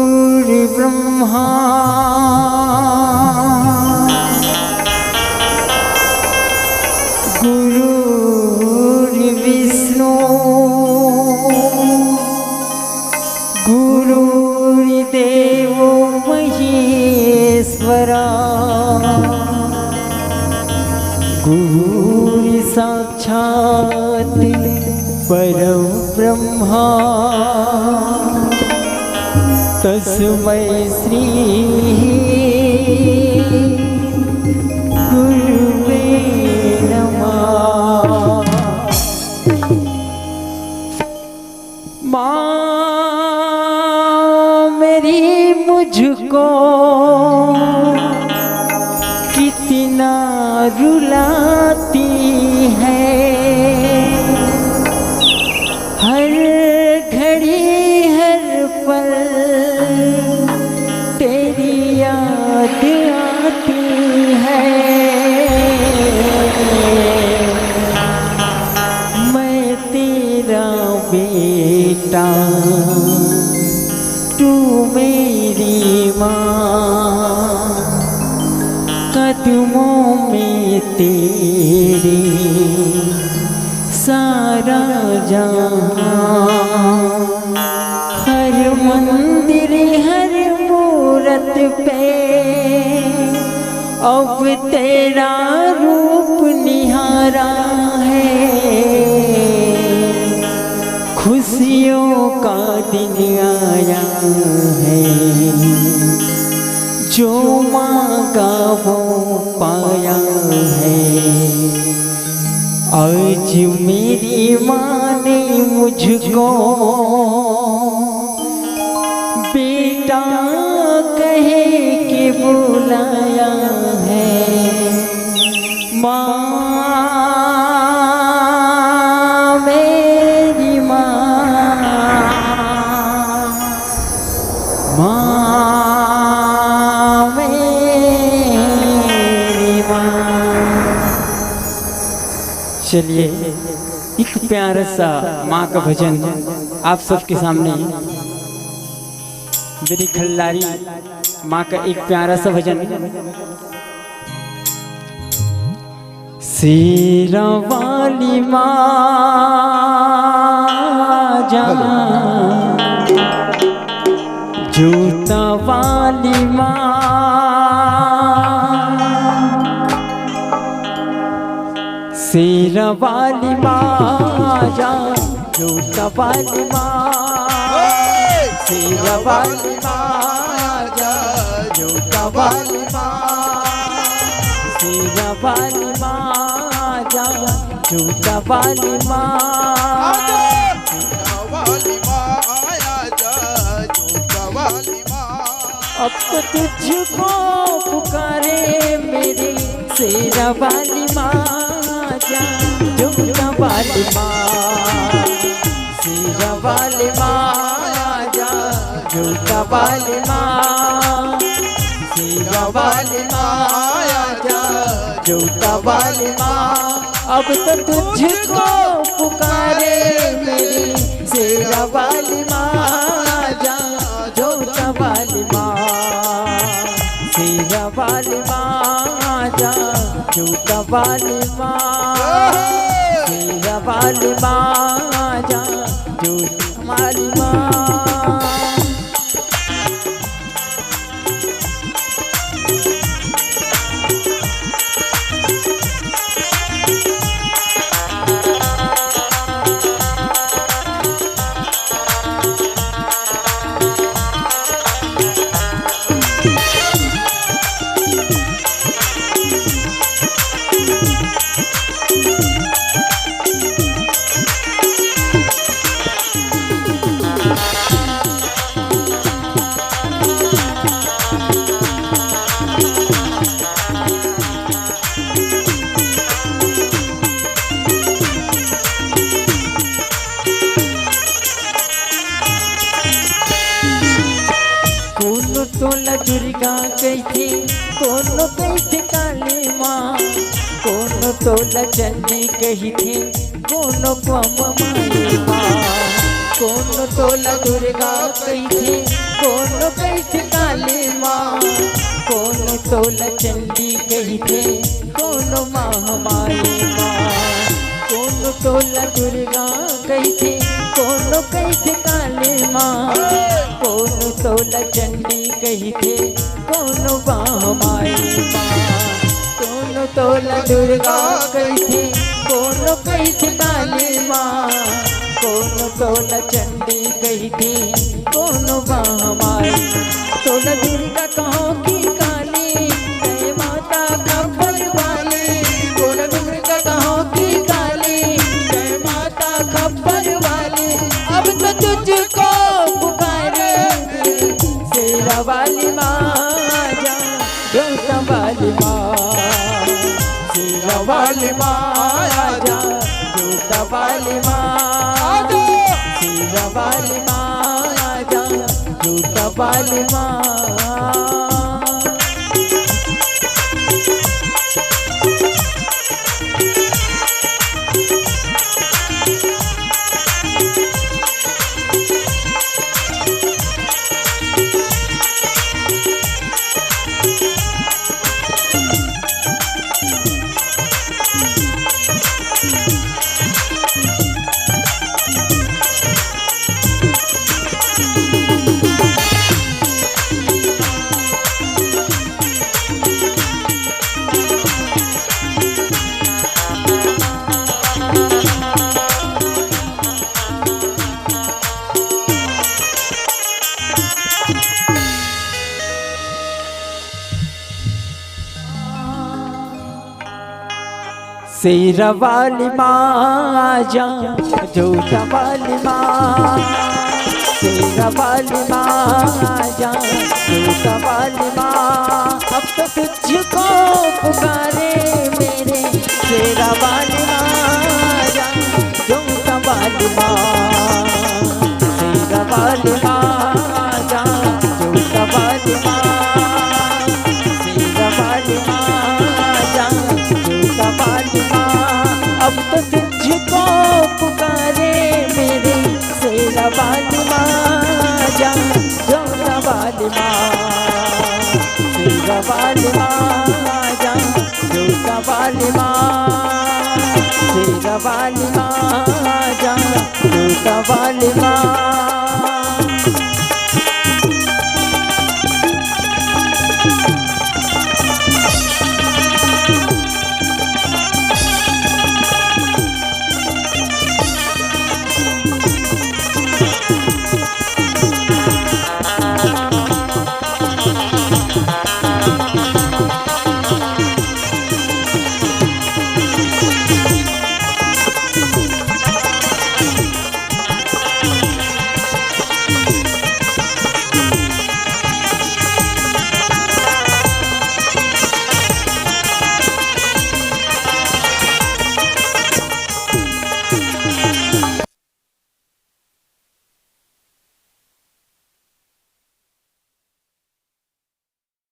गुरुर्ब्रह्मा गुरुर्विष्णु गुरुर्देवो महेश्वरा गुरुर्साक्षात् परब्रह्मा तस्मै श्री गुरुवे नमः। माँ मेरी मुझको कितना रुलाती है, हर घड़ी हर पल तेरी याद आती है। मैं तेरा बेटा, तू मेरी माँ, कदमों में तेरे सारा जहां। मंदिर हर मूरत पे अब तेरा रूप निहारा है। खुशियों का दिन आया है, जो मांगा वो पाया है। आज मेरी माँ ने मुझको बेटा कहे के बुलाया है। माँ मेरी माँ, माँ मेरी माँ। चलिए एक प्यारा सा माँ का भजन आप सबके सामने, मेरी खल्लारी माँ का एक प्यारा सा भजन। शेरा वाली माँ जा, जूता वाली माँ, शेरा वाली माँ जा, जूता वाली माँ, शेरा वाली माँ जा, जूता वाली माँ, शेरा वाली माँ जा, जूता वाली माँ, शेरा वाली माँ जा, जूता वाली माँ। अब तो तुझको पुकारे मेरी शेरा वाली माँ जा, जूता वाली माँ, शेरा वाली माँ जा, जूता वाली माँ, शेरा वाली माँ जा, जूता वाली माँ। अब तो तुझको पुकारे मेरी शेरा वाली माँ जा, जूता वाली माँ, शेरा वाली माँ जा, जूता वाली माँ, शेरा वाली माँ जा, जूता वाली माँ। तोला दुर्गा कहते, कोनो कहते काली माँ, कोनो तोला चंडी कहते, कोनो को माई माँ। कोनो तोला दुर्गा कहते, कोनो कहते काली माँ, कोनो तोला चंडी कहते, कोनो महामाई माँ। कोनो तोला दुर्गा कहते, कोनो कहते काली माँ, कोनो तोला चंडी कहते, कोनो महामाई माँ। कोनो तोला दुर्गा कहते, कोनो कहते काली माँ, कोनो तोला चंडी कहते, कोनो महामाई। तोला दुर्गा कहो की काली, जय माता खबर वाली। तोला दुर्गा कहो की काली, जय माता खबर वाली। अब तो तुझको पुकारे शेरा वाली माँ जा, जूता वाली माँ, शेरा वाली माँ जा, जूता वाली माँ, शेरा वाली माँ जा, जूता वाली माँ। शेरा वाली माँ जा जोता वाली माँ, शेरा वाली माँ जा जोता वाली माँ। अब तो तुझको पुकारे मेरे शेरा वाली माँ जा जोता वाली माँ, शेरा वाली माँ जा जोता वाली माँ, शेरा वाली माँ जा जोता वाली माँ। अब तो तुझको पुकारे मेरे शेरा वाली माँ जा जोता वाली माँ, शेरा वाली माँ जा जोता वाली माँ, शेरा वाली माँ जा जोता वाली माँ।